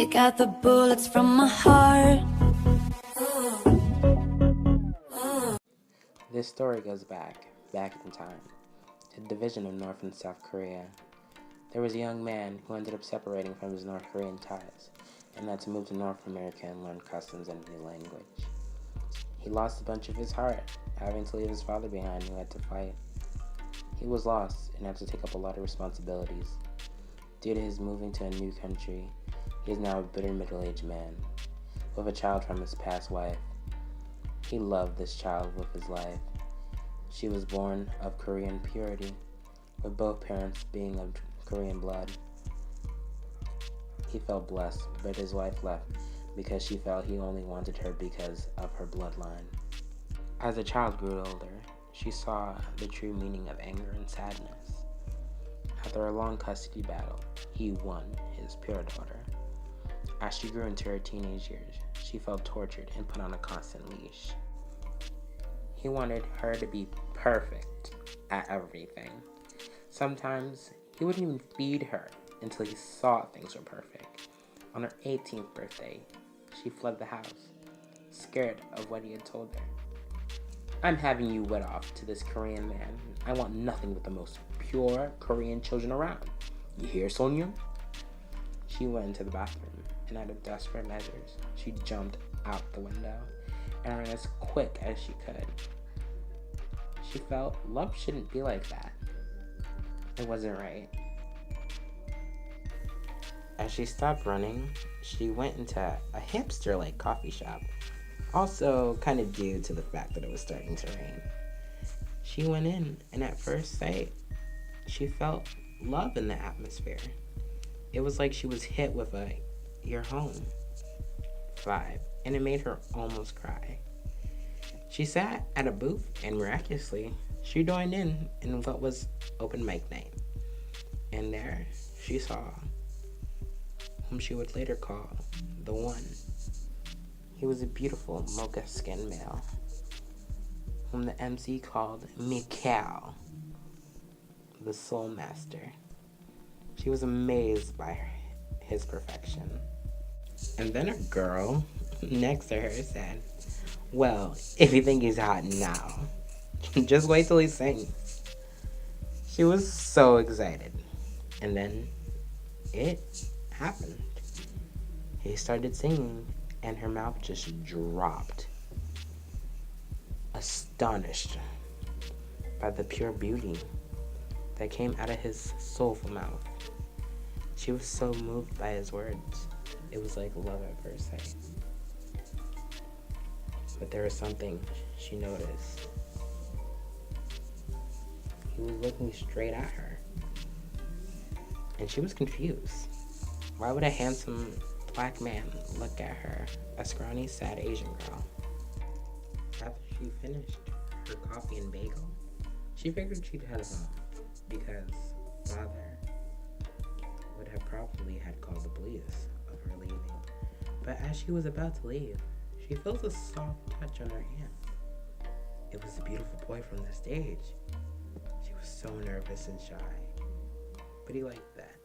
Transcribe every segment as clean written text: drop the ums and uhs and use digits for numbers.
Take out the bullets from my heart. This story goes back in time, to the division of North and South Korea. There was a young man who ended up separating from his North Korean ties, and had to move to North America and learn customs and a new language. He lost a bunch of his heart, having to leave his father behind who had to fight. He was lost and had to take up a lot of responsibilities. Due to his moving to a new country, he is now a bitter middle-aged man, with a child from his past wife. He loved this child with his life. She was born of Korean purity, with both parents being of Korean blood. He felt blessed, but his wife left because she felt he only wanted her because of her bloodline. As the child grew older, she saw the true meaning of anger and sadness. After a long custody battle, he won his pure daughter. As she grew into her teenage years, she felt tortured and put on a constant leash. He wanted her to be perfect at everything. Sometimes he wouldn't even feed her until he saw things were perfect. On her 18th birthday, she fled the house, scared of what he had told her. "I'm having you wed off to this Korean man. I want nothing with the most pure Korean children around. You hear, Sonia?" She went into the bathroom, and out of desperate measures, she jumped out the window and ran as quick as she could. She felt love shouldn't be like that. It wasn't right. As she stopped running, she went into a hipster-like coffee shop, also kind of due to the fact that it was starting to rain. She went in, and at first sight, she felt love in the atmosphere. It was like she was hit with a "you're home" vibe, and it made her almost cry. She sat at a booth, and miraculously, she joined in what was open mic night. And there, she saw whom she would later call the one. He was a beautiful mocha-skinned male, whom the MC called Mikhail, the soul master. She was amazed by his perfection. And then a girl next to her said, "Well, if you think he's hot now, just wait till he sings." She was so excited. And then it happened. He started singing, and her mouth just dropped, astonished by the pure beauty that came out of his soulful mouth. She was so moved by his words. It was like love at first sight. But there was something she noticed. He was looking straight at her, and she was confused. Why would a handsome black man look at her, a scrawny, sad Asian girl? After she finished her coffee and bagel, she figured she'd head home, because father would have probably had called the police of her leaving. But as she was about to leave, she feels a soft touch on her hand. It was the beautiful boy from the stage. She was so nervous and shy, but he liked that.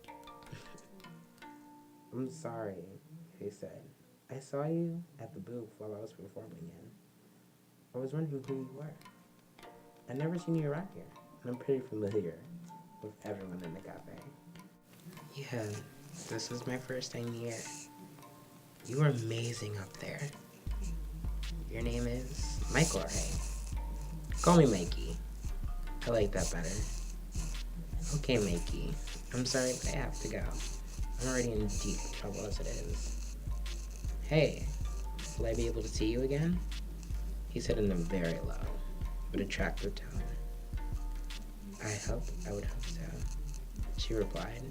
"I'm sorry," he said. "I saw you at the booth while I was performing, and I was wondering who you were. I've never seen you around here, and I'm pretty familiar with everyone in the cafe." "Yeah, this is my first time here. You are amazing up there. Your name is Michael, right?" "Call me Mikey. I like that better." "Okay, Mikey. I'm sorry, but I have to go. I'm already in deep trouble as it is." "Hey, will I be able to see you again?" he said in a very low but attractive tone. I would hope so," she replied.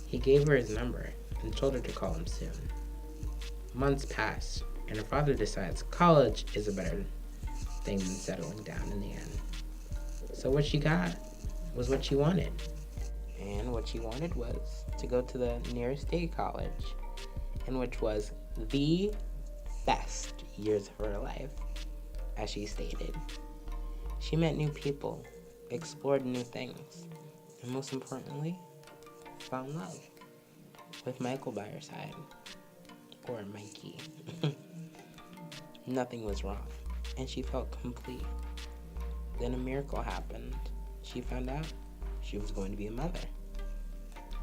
He gave her his number and told her to call him soon. Months passed, and her father decides college is a better thing than settling down in the end. So what she got was what she wanted. And what she wanted was to go to the nearest state college, and which was the best years of her life, as she stated. She met new people, explored new things, and most importantly, found love with Michael by her side. Poor Mikey. Nothing was wrong, and she felt complete. Then a miracle happened. She found out she was going to be a mother.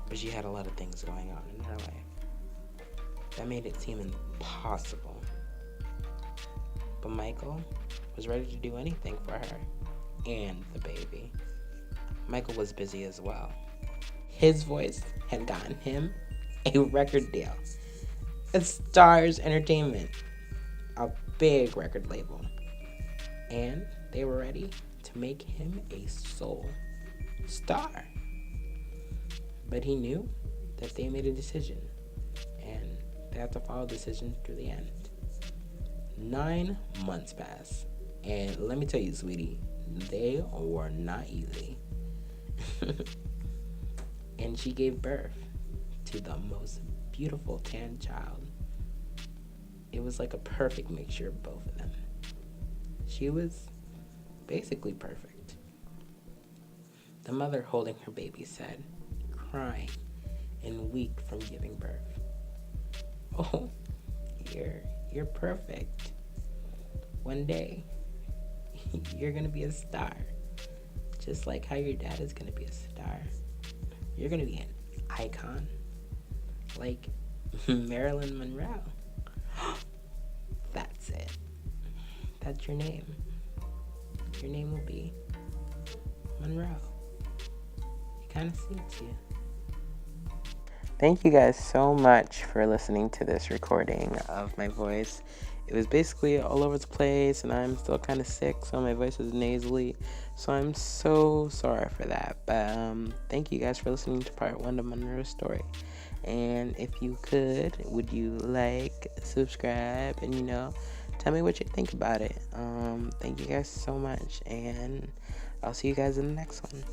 But she had a lot of things going on in her life that made it seem impossible. But Michael was ready to do anything for her and the baby. Michael was busy as well. His voice had gotten him a record deal at Stars Entertainment, a big record label. And they were ready to make him a soul star. But he knew that they made a decision, and they had to follow the decision to the end. 9 months passed, and let me tell you, sweetie, they were not easy. And she gave birth to the most beautiful tan child. It was like a perfect mixture of both of them. She was basically perfect. The mother holding her baby said, crying and weak from giving birth, "Oh, you're perfect. One day, you're gonna be a star. Just like how your dad is gonna be a star. You're gonna be an icon. Like Marilyn Monroe." That's it. That's your name. Your name will be Monroe. It kind of suits you. Thank you guys so much for listening to this recording of my voice. It was basically all over the place, and I'm still kind of sick, so my voice is nasally. So I'm so sorry for that. But thank you guys for listening to part 1 of Monroe's story. And if you could, would you like, subscribe, and tell me what you think about it. Thank you guys so much, and I'll see you guys in the next one.